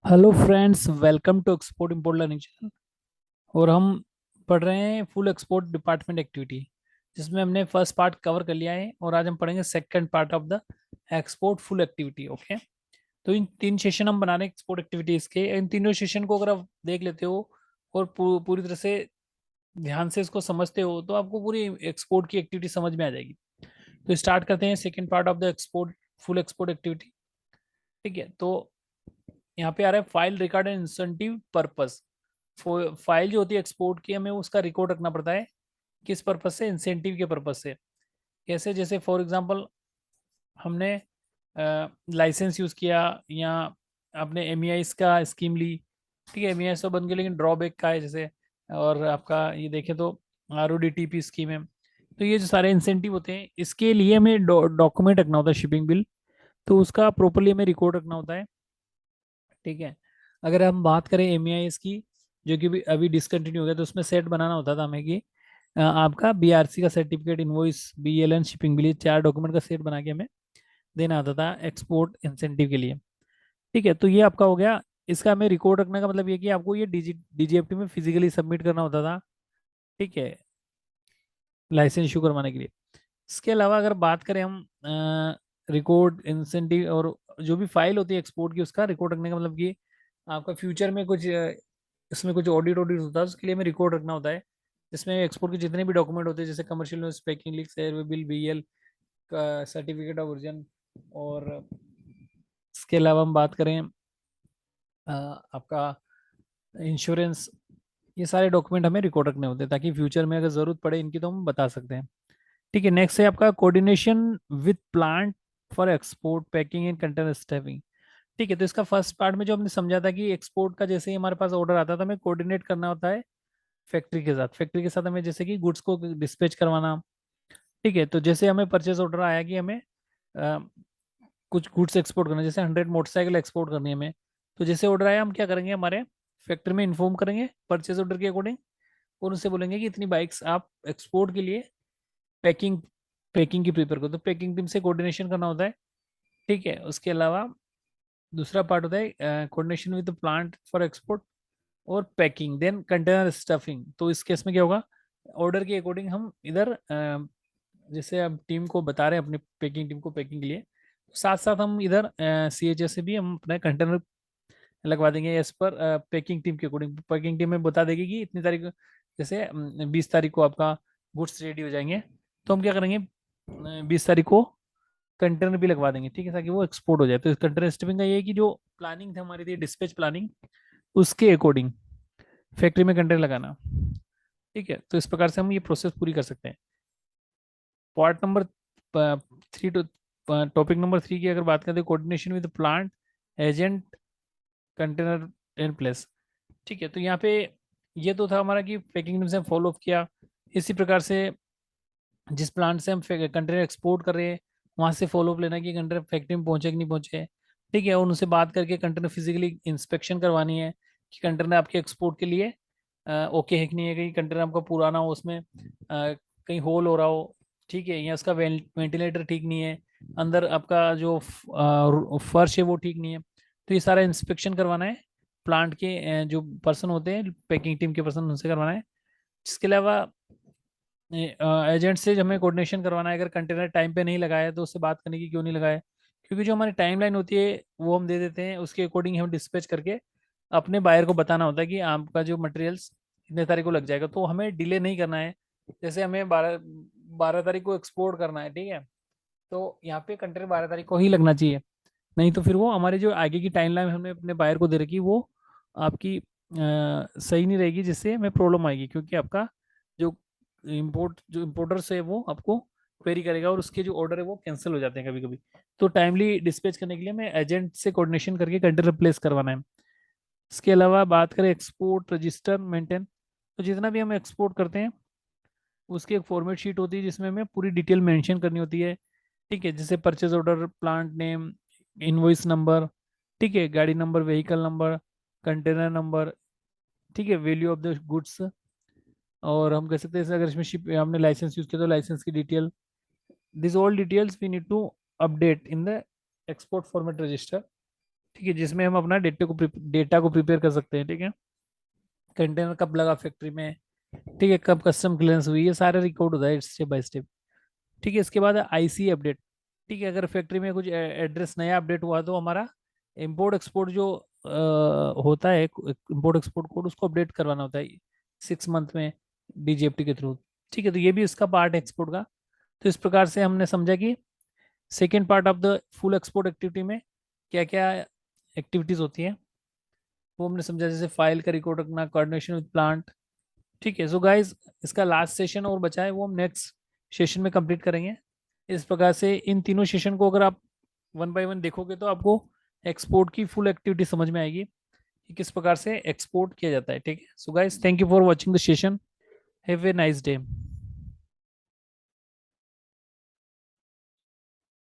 Hello friends, welcome to export import learning channel. और हम पढ़ रहे हैं फुल एक्सपोर्ट डिपार्टमेंट एक्टिविटी, जिसमें हमने फर्स्ट पार्ट कवर कर लिया है और आज हम पढ़ेंगे second part of the export full activity. Okay, तो इन तीन सेशन हम बना रहे हैं एक्सपोर्ट एक्टिविटीज के। इन तीनों सेशन को अगर आप देख लेते हो और पूरी तरह से ध्यान से इसको समझते हो तो आपको पूरी एक्सपोर्ट की एक्टिविटी समझ में आ जाएगी। तो स्टार्ट करते हैं second part of the export full export activity. ठीक है, तो यहाँ पे आ रहा है file record and incentive purpose. File जो होती है एक्सपोर्ट की, हमें उसका रिकॉर्ड रखना पड़ता है। किस पर्पस से? इंसेंटिव के पर्पस से। कैसे? जैसे फॉर एग्जांपल हमने लाइसेंस यूज किया या आपने एमईआई का स्कीम ली। ठीक है, एमईआई तो बन गया, लेकिन ड्रॉबैक का है जैसे। और आपका ये देखें तो आरओडीटीपी स्कीम है। तो ये जो सारे इंसेंटिव होते हैं, इसके लिए हमें डॉक्यूमेंट रखना होता है, शिपिंग बिल। तो उसका प्रॉपरली हमें रिकॉर्ड रखना होता है। ठीक है, अगर हम बात करें एमईआईएस की, जो कि अभी डिसकंटिन्यू हो गया, तो उसमें सेट बनाना होता था हमें कि आपका बीआरसी का सर्टिफिकेट, इनवॉइस, बीएलएन, शिपिंग बिल, ये चार डॉक्यूमेंट का सेट बना के हमें देना आता था एक्सपोर्ट इंसेंटिव के लिए। ठीक है, तो ये आपका हो गया। इसका हमें रिकॉर्ड रखने का मतलब ये कि आपको ये डीजीएफटी में फिजिकली सबमिट करना होता था। ठीक है, लाइसेंस इशू करवाने के लिए। इसके अलावा अगर बात करें हम रिकॉर्ड इंसेंटिव और जो भी फाइल होती है एक्सपोर्ट की, उसका रिकॉर्ड रखने का मतलब कि आपका फ्यूचर में कुछ इसमें कुछ ऑडिट ऑडिट होता है, उसके लिए हमें रिकॉर्ड रखना होता है। जिसमें एक्सपोर्ट के जितने भी डॉक्यूमेंट होते हैं, जैसे कमर्शियल पैकिंग, लीक, एयर बिल, बीएल का सर्टिफिकेट ऑफ ओरिजिन। और इसके अलावा हम बात करें आपका इंश्योरेंस। ये सारे डॉक्यूमेंट हमें रिकॉर्ड रखने होते हैं, ताकि फ्यूचर में अगर जरूरत पड़े इनकी तो हम बता सकते हैं। ठीक है, नेक्स्ट है आपका coordination with plant for export, packing and container stuffing. ठीक है, तो इसका फर्स्ट पार्ट में जो हमने समझा था कि एक्सपोर्ट का जैसे ही हमारे पास ऑर्डर आता था, हमें कोऑर्डिनेट करना होता है फैक्ट्री के साथ हमें जैसे कि गुड्स को डिस्पैच करवाना। ठीक है, तो जैसे हमें परचेज ऑर्डर आया कि हमें अ, कुछ गुड्स एक्सपोर्ट करना है, जैसे 100 मोटरसाइकिल एक्सपोर्ट करनी है हमें। तो जैसे ऑर्डर आया, हम क्या करेंगे, हमारे फैक्ट्री में इन्फॉर्म करेंगे परचेज ऑर्डर के अकॉर्डिंग, और उनसे बोलेंगे कि इतनी बाइक्स आप एक्सपोर्ट के लिए पैकिंग पैकिंग की प्रीपेयर करो। तो पैकिंग टीम से कोऑर्डिनेशन करना होता है। ठीक है, उसके अलावा दूसरा पार्ट होता है coordination with the plant for export और पैकिंग, देन कंटेनर स्टफिंग। तो इस केस में क्या होगा, ऑर्डर के अकॉर्डिंग हम इधर जैसे अब टीम को बता रहे हैं, अपनी पैकिंग टीम को पैकिंग के लिए, साथ साथ हम इधर सीएचएस से भी हम अपना कंटेनर लगवा देंगे एज पर पैकिंग टीम के अकॉर्डिंग। पैकिंग टीम में बता देगी कि इतनी तारीख जैसे 20 तारीख को आपका गुड्स रेडी हो जाएंगे। तो हम क्या करेंगे, 20 तारीख को कंटेनर भी लगवा देंगे। ठीक है, ताकि वो एक्सपोर्ट हो जाए। तो इस कंटेनर स्टिपिंग का ये है कि जो प्लानिंग थी हमारी थी, डिस्पैच प्लानिंग, उसके अकॉर्डिंग फैक्ट्री में कंटेनर लगाना। ठीक है, तो इस प्रकार से हम ये प्रोसेस पूरी कर सकते हैं। Part number 3 to topic number 3 की अगर बात करें, तो coordination with plant, agent, container and place. ठीक है, तो यहाँ पे ये तो था हमारा कि पैकिंग से फॉलो अप किया। इसी प्रकार से जिस प्लांट से हम कंटेनर एक्सपोर्ट कर रहे हैं, वहां से फॉलो अप लेना कि कंटेनर फैक्ट्री में पहुंचे कि नहीं पहुंचे। ठीक है, और उनसे बात करके कंटेनर फिजिकली इंस्पेक्शन करवानी है कि कंटेनर आपके एक्सपोर्ट के लिए ओके है कि नहीं है, कहीं कंटेनर आपका पुराना हो, उसमें कहीं होल हो रहा हो। ठीक है, या उसका वेंटिलेटर ठीक नहीं है, अंदर आपका जो फर्श है वो ठीक नहीं है। तो ये सारा इंस्पेक्शन करवाना है प्लांट के जो पर्सन होते हैं, पैकिंग टीम के पर्सन, उनसे करवाना है। इसके अलावा एजेंट से हमें कोऑर्डिनेशन करवाना है। अगर कंटेनर टाइम पे नहीं लगाया तो उससे बात करने की क्यों नहीं लगाया, क्योंकि जो हमारी टाइमलाइन होती है वो हम दे देते हैं, उसके अकॉर्डिंग हम डिस्पैच करके अपने बायर को बताना होता है कि आपका जो मटेरियल्स इतने तारीख को लग जाएगा। तो हमें डिले नहीं करना है। जैसे हमें 12 तारीख को एक्सपोर्ट करना है, ठीक है, तो यहाँ पे कंटेनर 12 तारीख को ही लगना चाहिए। नहीं तो फिर वो हमारे जो आगे की टाइमलाइन हमने अपने बायर को दे रखी, वो आपकी सही नहीं रहेगी, जिससे हमें प्रॉब्लम आएगी। क्योंकि आपका जो इम्पोर्टर्स है वो आपको क्वेरी करेगा, और उसके जो ऑर्डर है वो कैंसिल हो जाते हैं कभी कभी। तो टाइमली डिस्पैच करने के लिए हमें एजेंट से कोऑर्डिनेशन करके कंटेनर प्लेस करवाना है। इसके अलावा बात करें एक्सपोर्ट रजिस्टर मेंटेन, तो जितना भी हम एक्सपोर्ट करते हैं उसकी एक फॉर्मेट शीट होती है, जिसमें हमें पूरी डिटेल मेंशन करनी होती है। ठीक है, जैसे purchase order, plant name, invoice number, ठीक है, गाड़ी number, vehicle number, container number, ठीक है, वैल्यू ऑफ द गुड्स। और हम कह सकते हैं अगर इसमें शिप हमने लाइसेंस यूज किया तो लाइसेंस की detail. This all details we need to update in the export format register. ठीक है, जिसमें हम अपना डेटा को प्रिपेयर कर सकते हैं। ठीक है, कंटेनर कब लगा फैक्ट्री में, ठीक है, कब कस्टम क्लियरेंस हुई, ये सारे रिकॉर्ड होता है स्टेप बाय स्टेप। ठीक है, इसके बाद आईसी अपडेट। ठीक है, अगर फैक्ट्री में कुछ एड्रेस नया अपडेट हुआ तो हमारा इम्पोर्ट एक्सपोर्ट जो होता है, इम्पोर्ट एक्सपोर्ट कोड, उसको अपडेट करवाना होता है 6 मंथ में डीजीएफटी के थ्रू। ठीक है, तो ये भी इसका पार्ट है एक्सपोर्ट का। तो इस प्रकार से हमने समझा कि second part of the full export activity में क्या क्या एक्टिविटीज होती है, वो हमने समझा, जैसे फाइल का रिकॉर्ड रखना, कोऑर्डिनेशन विद प्लांट। ठीक है, सो गाइस, इसका लास्ट सेशन और बचा है, वो हम नेक्स्ट सेशन में कंप्लीट करेंगे। इस प्रकार से इन तीनों सेशन को अगर आप वन बाय वन देखोगे तो आपको एक्सपोर्ट की फुल एक्टिविटी समझ में आएगी कि किस प्रकार से एक्सपोर्ट किया जाता है। ठीक है, so guys, thank you for watching the session. Have a nice day.